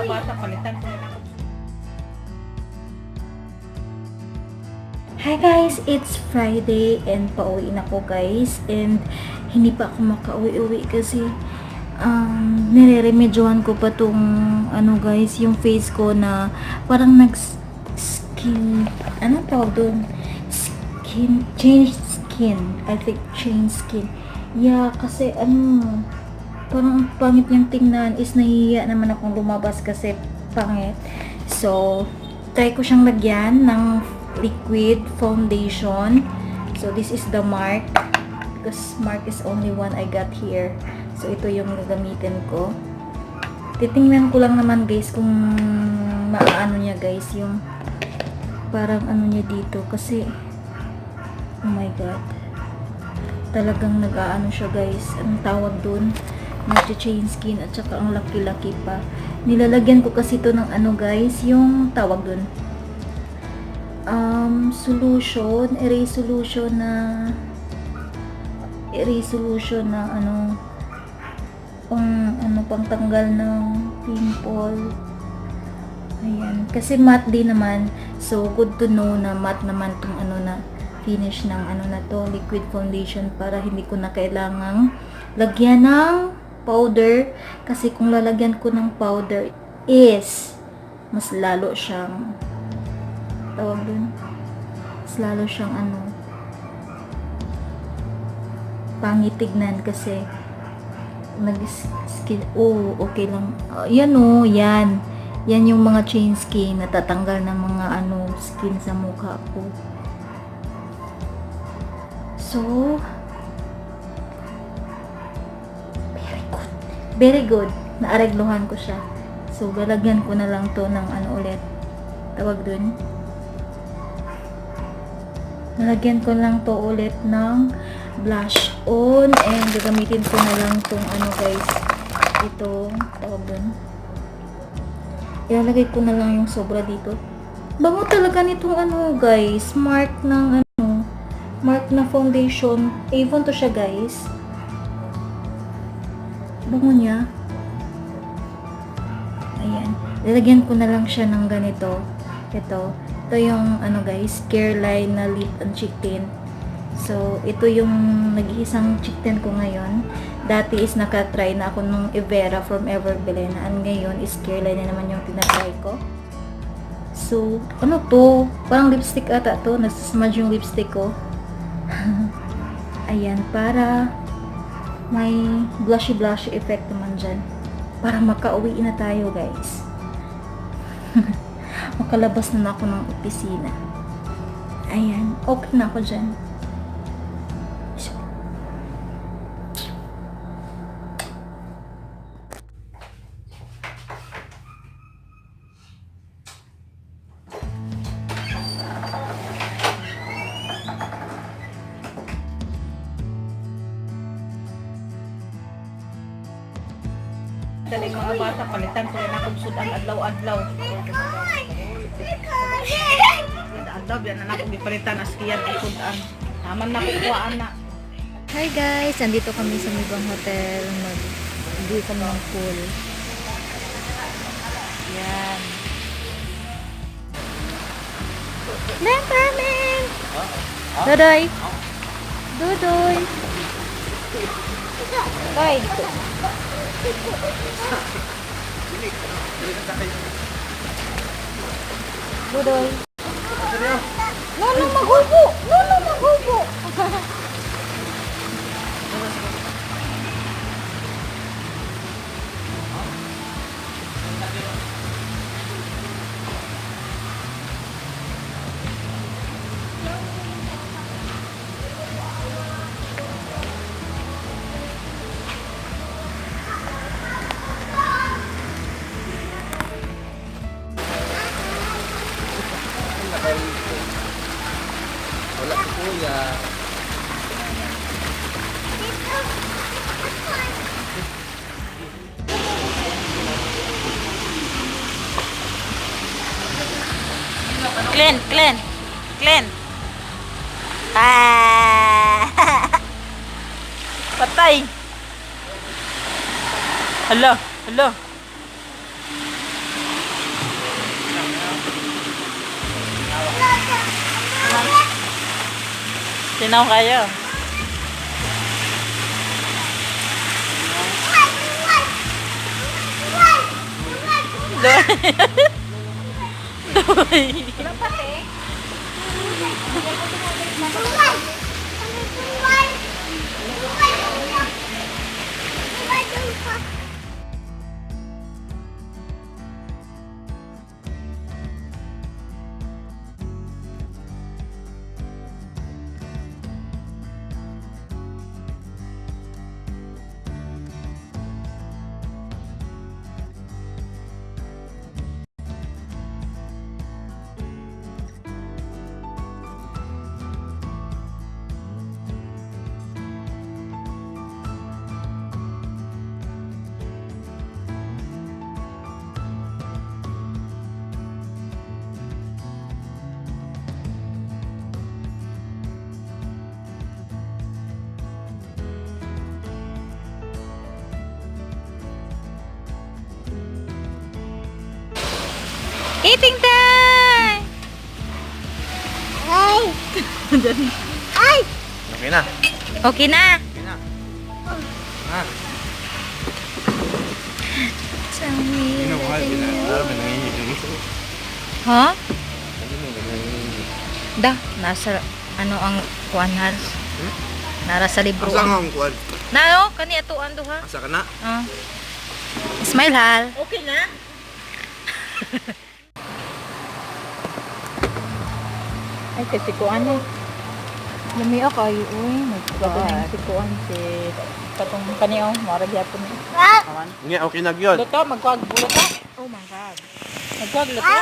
bata, palitan ko na ako. Hi guys, it's Friday and pauwi na ako guys, and hindi pa ako makauwi-uwi kasi nire-remedyohan ko pa tong ano guys, yung face ko na parang skin, ano tawag doon? Change skin. I think change skin. Yeah, kasi parang ang pangit niyang tingnan, is nahihiya naman akong lumabas kasi pangit. So, try ko siyang lagyan ng liquid foundation. So, this is the Mark. Because Mark is only one I got here. So, ito yung gagamitin ko. Titingnan ko lang naman guys kung maano niya guys, yung parang ano niya dito. Kasi, oh my god. Talagang nag-aano siya guys. Anong tawag dun? Nag-chain skin at saka ang laki-laki pa. Nilalagyan ko kasi to ng ano guys, yung tawag dun. Erase solution na pang tanggal ng pimple. Ayan. Kasi matte din naman. So, good to know na matte naman tong finish ng na to, liquid foundation, para hindi ko na kailangang lagyan ng powder. Kasi kung lalagyan ko ng powder is mas lalo siyang tawag dun, mas lalo siyang pangit tignan kasi nag-skin. Oh, okay lang. Yan. Yan yung mga chain skin, natatanggal ng mga skin sa mukha ko. So, very good. Naareglohan ko siya. So, lalagyan ko na lang to ng ulit. Tawag dun. Nalagyan ko lang to ulit ng blush on, and gagamitin ko na lang tong guys, ito, tawag dun. Ilalagay ko na lang yung sobra dito. Bango talaga nitong guys, Mark na foundation. Avon to siya guys. Bango niya. Ayan. Lalagyan ko na lang siya ng ganito. Ito yung guys, Careline na lip and cheek tint. So, ito yung nag-iisang cheek tint ko ngayon. Dati is nakatry na ako nung Evera from Everbelen. And ngayon is Careline na naman yung tinatry ko. So, to? Parang lipstick ata to. Nagsasmudge yung lipstick ko. Ayan, para may blushy effect naman dyan. Para makauwi na tayo guys. Makalabas na ako ng opisina. Ayan, okay na ako dyan. Dali mga bata, palitan ko na akong sudan adlaw-adlaw. Adlaw, biyan na akong gipalitan as kiyan ang sudan. Naman na kukuhaan na. Hi guys, andito kami sa Mibang Hotel. Mag-view kami ng pool. Yan. Coming! Dodoy! Dodoy! Doy! Dodoy! Nono, maghubo! Nono, maghubo! Wala si kuya. Glenn. Ah! Patay. Hala. Sinaw kayo. Doy. Eating time! Okay na. Okay na. Okay na. Ha? Ha? Da, nasa ano ang kuanhar? Nara sa libro. Asa nga ang kuwan? Na, kani atuan do ha? Asa ka na? Smile hal. Okay na? Ay, kasi kuan eh. Lami ako ay uy, Gagawin si kuan si katong kaniyo, marag yapon ni. Nga, okay na gyud. Luto, magkuag luto. Oh my god. Magkuag luto.